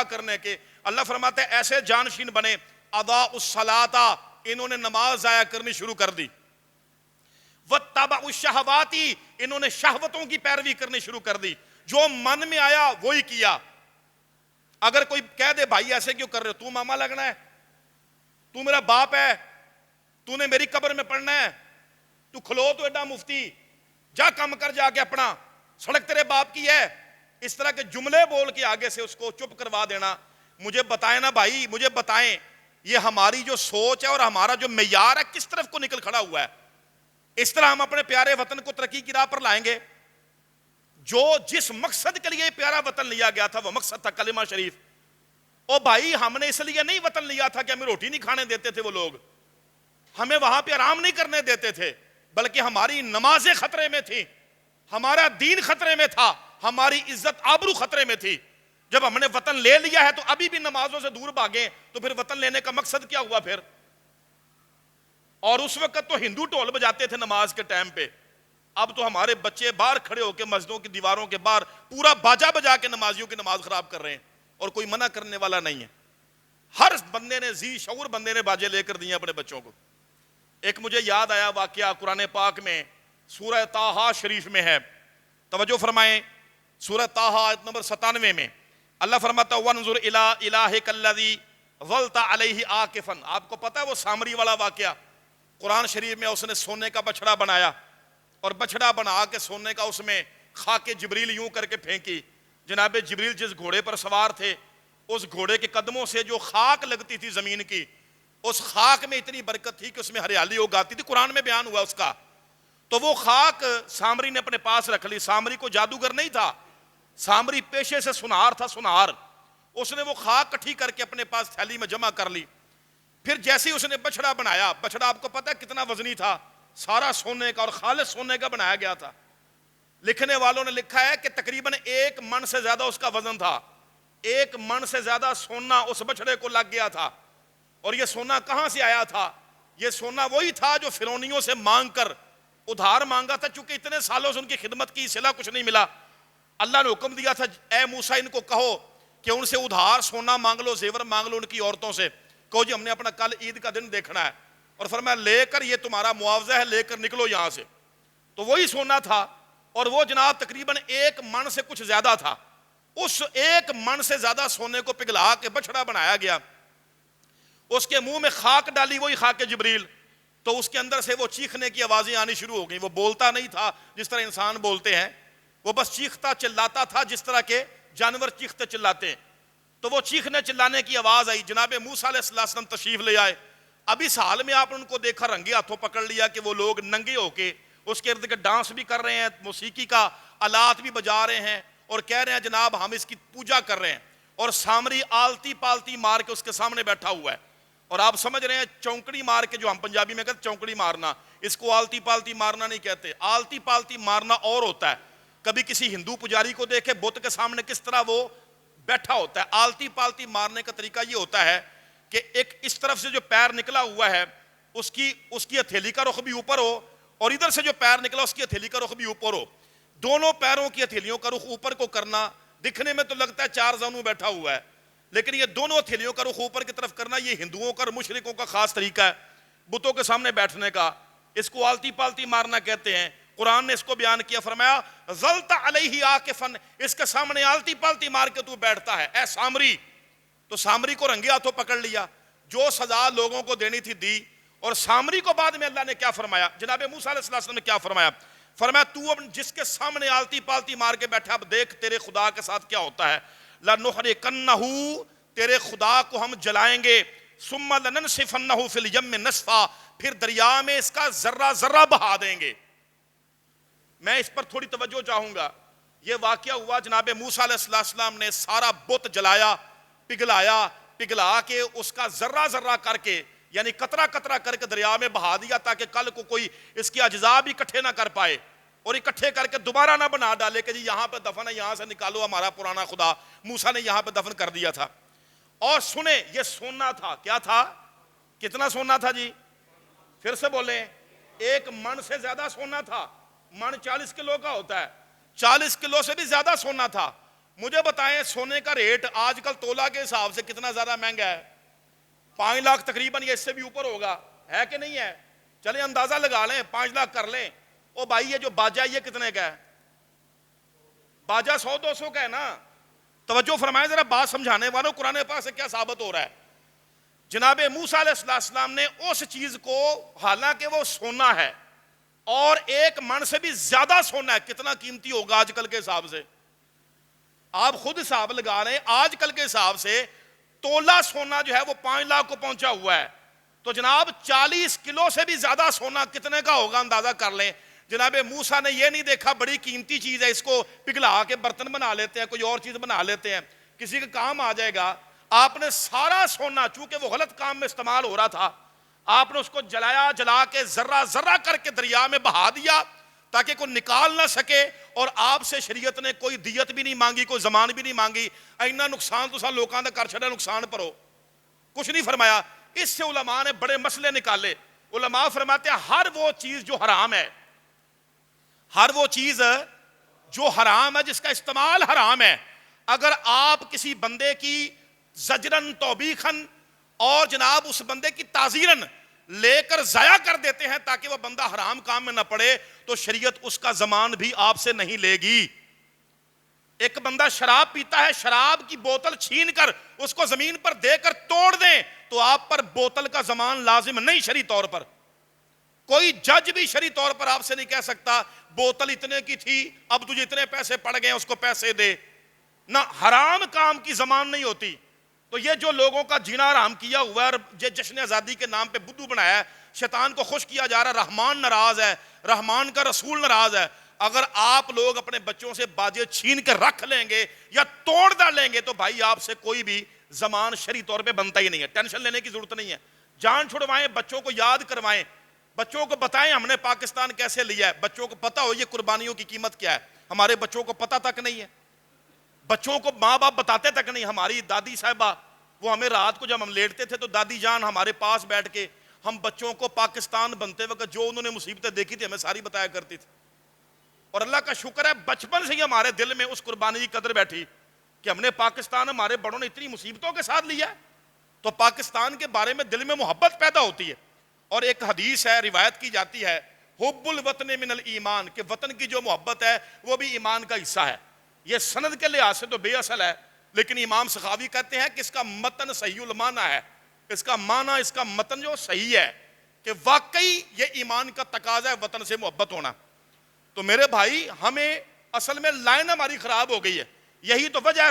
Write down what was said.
کرنے کے. اللہ فرماتا ہے ایسے جانشین بنے اضاعوا الصلاۃ، انہوں نے نماز ضائع کرنی شروع کر دی. واتبعوا الشہوات، انہوں نے شہوتوں کی پیروی کرنی شروع کر دی. جو من میں آیا وہی کیا. اگر کوئی کہہ دے بھائی ایسے کیوں کر رہے ہو، تو ماما لگنا ہے، تو میرا باپ ہے، تو نے میری قبر میں پڑھنا ہے، تو کھلو تو ایڈا مفتی، جا کم کر جا کے اپنا، سڑک تیرے باپ کی ہے. اس طرح کے جملے بول کے آگے سے اس کو چپ کروا دینا. مجھے بتائیں نا بھائی، مجھے بتائیں یہ ہماری جو سوچ ہے اور ہمارا جو معیار ہے کس طرف کو نکل کھڑا ہوا ہے. اس طرح ہم اپنے پیارے وطن کو ترقی کی راہ پر لائیں گے؟ جو جس مقصد کے لیے پیارا وطن لیا گیا تھا وہ مقصد تھا کلمہ شریف. او بھائی ہم نے اس لیے نہیں وطن لیا تھا کہ ہمیں روٹی نہیں کھانے دیتے تھے وہ لوگ، ہمیں وہاں پہ آرام نہیں کرنے دیتے تھے، بلکہ ہماری نمازیں خطرے میں تھیں، ہمارا دین خطرے میں تھا، ہماری عزت آبرو خطرے میں تھی. جب ہم نے وطن لے لیا ہے تو ابھی بھی نمازوں سے دور بھاگیں تو پھر وطن لینے کا مقصد کیا ہوا پھر؟ اور اس وقت تو ہندو ڈھول بجاتے تھے نماز کے ٹائم پہ، اب تو ہمارے بچے باہر کھڑے ہو کے مسجدوں کی دیواروں کے باہر پورا باجا بجا کے نمازیوں کی نماز خراب کر رہے ہیں، اور کوئی منع کرنے والا نہیں ہے. ہر بندے نے ذی شعور بندے نے باجے لے کر دیے اپنے بچوں کو. ایک مجھے یاد آیا واقعہ قرآن پاک میں سورہ طٰہٰ شریف میں ہے، توجہ فرمائیں. سورہ طٰہٰ آیت نمبر 97 میں اللہ فرماتا ہے وَانظُرْ إِلَىٰ إِلَٰهِكَ الَّذِي ظَلْتَ عَلَيْهِ عَاكِفًا. آپ کو پتہ ہے وہ سامری والا واقعہ قرآن شریف میں اس نے سونے کا بچڑا بنایا اور بچڑا بنا کے سونے کا اس میں خاک جبریل یوں کر کے پھینکی. جناب جبریل جس گھوڑے پر سوار تھے اس گھوڑے کے قدموں سے جو خاک لگتی تھی زمین کی، اس خاک میں اتنی برکت تھی کہ اس میں ہریالی اگاتی تھی. قرآن میں بیان ہوا اس کا. تو وہ خاک سامری نے اپنے پاس رکھ لی. سامری کو جادوگر نہیں تھا، سامری پیشے سے سنار تھا، سنار. اس نے وہ خاک کٹھی کر کے اپنے پاس تھیلی میں جمع کر لی. پھر جیسے ہی اس نے بچڑا بنایا، بچڑا آپ کو پتہ ہے کتنا وزنی تھا، سارا سونے کا اور خالص سونے کا بنایا گیا تھا. لکھنے والوں نے لکھا ہے کہ تقریباً 1 من سے زیادہ اس کا وزن تھا. 1 من سے زیادہ سونا اس بچڑے کو لگ گیا تھا. اور یہ سونا کہاں سے آیا تھا؟ یہ سونا وہی تھا جو فرعونیوں سے مانگ کر ادھار مانگا تھا. چونکہ اتنے سالوں سے ان کی خدمت کی، صلہ کچھ نہیں ملا. اللہ نے حکم دیا تھا اے موسیٰ ان کو کہو کہ ان سے ادھار سونا مانگ لو، زیور مانگ لو ان کی عورتوں سے. کہو جی ہم نے اپنا کل عید کا دن دیکھنا ہے، اور فرمایا لے کر یہ تمہارا معاوضہ ہے، لے کر نکلو یہاں سے. تو وہی سونا تھا، اور وہ جناب تقریباً 1 من سے کچھ زیادہ تھا. اس 1 من سے زیادہ سونے کو پگھلا کے بچڑا بنایا گیا. اس کے منہ میں خاک ڈالی، وہی خاک جبریل. تو اس کے اندر سے وہ چیخنے کی آوازیں آنی شروع ہو گئیں. وہ بولتا نہیں تھا جس طرح انسان بولتے ہیں، وہ بس چیختا چلاتا تھا جس طرح کے جانور چیختے چلاتے ہیں. تو وہ چیخنے چلانے کی آواز آئی. جناب موسیٰ علیہ السلام تشریف لے آئے. اب اس حال میں آپ ان کو دیکھا، رنگے ہاتھوں پکڑ لیا کہ وہ لوگ ننگے ہو کے اس کے ارد گرد ڈانس بھی کر رہے ہیں، موسیقی کا آلات بھی بجا رہے ہیں، اور کہہ رہے ہیں جناب ہم اس کی پوجا کر رہے ہیں. اور سامری آلتی پالتی مار کے اس کے سامنے بیٹھا ہوا ہے. اور آپ سمجھ رہے ہیں چونکڑی مار کے، جو ہم پنجابی میں کہتے چونکڑی مارنا، اس کو آلتی پالتی مارنا نہیں کہتے. آلتی پالتی مارنا اور ہوتا ہے. کبھی کسی ہندو پجاری کو دیکھے بت کے سامنے کس طرح وہ بیٹھا ہوتا ہے. آلتی پالتی مارنے کا طریقہ یہ ہوتا ہے کہ ایک اس طرف سے جو پیر نکلا ہوا ہے اس کی ہتھیلی کا رخ بھی اوپر ہو، اور ادھر سے جو پیر نکلا اس کی ہتھیلی کا رخ بھی اوپر ہو. دونوں پیروں کی ہتھیلیوں کا رخ اوپر کو کرنا دکھنے میں تو لگتا ہے 4 زانوں بیٹھا ہوا ہے، لیکن یہ دونوں ہتھیلیوں کا رخ اوپر کی طرف کرنا یہ ہندوؤں کا اور مشرکوں کا خاص طریقہ ہے بتوں کے سامنے بیٹھنے کا. اس کو آلتی پالتی مارنا کہتے ہیں. قرآن نے اس کو بیان کیا، فرمایا ظلت علیہ عاکفاً، اس کے سامنے آلتی پالتی مار کے تو بیٹھتا ہے اے سامری. تو سامری کو رنگے ہاتھوں پکڑ لیا، جو سزا لوگوں کو دینی تھی دی. اور سامری کو بعد میں اللہ نے کیا فرمایا؟ جناب موسیٰ علیہ السلام نے کیا فرمایا؟ فرمایا تو اب جس کے سامنے آلتی پالتی مار کے بیٹھا، اب دیکھ تیرے خدا کے ساتھ کیا ہوتا ہے. لَنُحْرِقَنَّهُ، تیرے خدا کو ہم جلائیں گے. ثُمَّ لَنَنْسِفَنَّهُ فِي الْيَمِّ نَسْفًا، پھر دریا میں اس کا ذرہ ذرہ بہا دیں گے. میں اس پر تھوڑی توجہ چاہوں گا. یہ واقعہ ہوا، جناب موسیٰ علیہ السلام نے سارا بت جلایا، پگھلا کے اس کا ذرہ ذرہ کر کے، یعنی قطرہ قطرہ کر کے دریا میں بہا دیا، تاکہ کل کو کوئی اس کی اجزاء بھی اکٹھے نہ کر پائے اور اکٹھے کر کے دوبارہ نہ بنا ڈالے کہ جی یہاں پہ دفن ہے، یہاں سے نکالو ہمارا پرانا خدا موسیٰ نے یہاں پہ دفن کر دیا تھا. اور سنیں یہ سونا تھا. کیا تھا؟ کتنا سونا تھا جی؟ پھر سے بولیں. 1 من سے زیادہ سونا تھا. من 40 کلو کا ہوتا ہے، 40 کلو سے بھی زیادہ سونا تھا. مجھے بتائیں سونے کا ریٹ آج کل تولہ کے حساب سے کتنا زیادہ مہنگا ہے؟ 5 لاکھ تقریباً، یا اس سے بھی اوپر ہوگا، ہے کہ نہیں ہے؟ چلیں اندازہ لگا لیں، 5 لاکھ کر لیں۔ او بھائی یہ جو باجا یہ کتنے کا ہے؟ باجا 100-200 کا ہے نا۔ توجہ فرمائیں ذرا، بات سمجھانے والوں، قرآن پاک سے کیا ثابت ہو رہا ہے؟ جناب موسیٰ علیہ السلام نے اس چیز کو، حالانکہ وہ سونا ہے اور 1 من سے بھی زیادہ سونا ہے، کتنا قیمتی ہوگا آج کل کے حساب سے؟ آپ خود حساب لگا رہے ہیں، آج کل کے حساب سے تولہ سونا جو ہے وہ 5 لاکھ کو پہنچا ہوا ہے۔ تو جناب 40 کلو سے بھی زیادہ سونا کتنے کا ہوگا اندازہ کر لیں۔ جناب موسیٰ نے یہ نہیں دیکھا بڑی قیمتی چیز ہے، اس کو پگھلا کے برتن بنا لیتے ہیں، کوئی اور چیز بنا لیتے ہیں، کسی کا کام آ جائے گا۔ آپ نے سارا سونا، چونکہ وہ غلط کام میں استعمال ہو رہا تھا، آپ نے اس کو جلایا، جلا کے ذرہ ذرہ کر کے دریا میں بہا دیا تاکہ کوئی نکال نہ سکے، اور آپ سے شریعت نے کوئی دیت بھی نہیں مانگی، کوئی زمان بھی نہیں مانگی۔ اینا نقصان تو سا لوکاں دا کر چھڑا، نقصان پرو کچھ نہیں فرمایا۔ اس سے علماء نے بڑے مسئلے نکالے۔ علماء فرماتے ہیں ہر وہ چیز جو حرام ہے، ہر وہ چیز جو حرام ہے، جس کا استعمال حرام ہے، اگر آپ کسی بندے کی زجرن توبیخن اور جناب اس بندے کی تعزیرن لے کر ضائع کر دیتے ہیں تاکہ وہ بندہ حرام کام میں نہ پڑے، تو شریعت اس کا زمان بھی آپ سے نہیں لے گی۔ ایک بندہ شراب پیتا ہے، شراب کی بوتل چھین کر اس کو زمین پر دے کر توڑ دیں تو آپ پر بوتل کا زمان لازم نہیں شرعی طور پر۔ کوئی جج بھی شرعی طور پر آپ سے نہیں کہہ سکتا بوتل اتنے کی تھی، اب تجھے اتنے پیسے پڑ گئے اس کو پیسے دے۔ نہ حرام کام کی زمان نہیں ہوتی۔ تو یہ جو لوگوں کا جینا حرام کیا ہوا ہے اور یہ جشن آزادی کے نام پہ بدھو بنایا ہے، شیطان کو خوش کیا جا رہا ہے، رحمان ناراض ہے، رحمان کا رسول ناراض ہے۔ اگر آپ لوگ اپنے بچوں سے باجے چھین کے رکھ لیں گے یا توڑ ڈالیں گے تو بھائی آپ سے کوئی بھی زمان شرعی طور پہ بنتا ہی نہیں ہے۔ ٹینشن لینے کی ضرورت نہیں ہے، جان چھڑوائیں، بچوں کو یاد کروائیں، بچوں کو بتائیں ہم نے پاکستان کیسے لیا ہے، بچوں کو پتہ ہو یہ قربانیوں کی قیمت کیا ہے۔ ہمارے بچوں کو پتہ تک نہیں ہے، بچوں کو ماں باپ بتاتے تک نہیں۔ ہماری دادی صاحبہ وہ ہمیں رات کو جب ہم لیٹتے تھے تو دادی جان ہمارے پاس بیٹھ کے ہم بچوں کو پاکستان بنتے وقت جو انہوں نے مصیبتیں دیکھی تھی ہمیں ساری بتایا کرتی تھی۔ اور اللہ کا شکر ہے بچپن سے ہی ہمارے دل میں اس قربانی کی قدر بیٹھی کہ ہم نے پاکستان، ہمارے بڑوں نے اتنی مصیبتوں کے ساتھ لیا ہے تو پاکستان کے بارے میں دل میں محبت پیدا ہوتی ہے۔ اور ایک حدیث ہے، روایت کی جاتی ہے، حب الوطن من الایمان، کہ وطن کی جو محبت ہے وہ بھی ایمان کا حصہ ہے۔ یہ سند کے لحاظ سے تو بے اصل ہے، لیکن امام سخاوی کہتے ہیں کہ اس کا متن صحیح المعنی ہے، اس کا معنی، اس کا متن جو صحیح ہے کہ واقعی یہ ایمان کا تقاضا ہے وطن سے محبت ہونا۔ تو میرے بھائی ہمیں اصل میں لائن ہماری خراب ہو گئی ہے، یہی تو وجہ ہے۔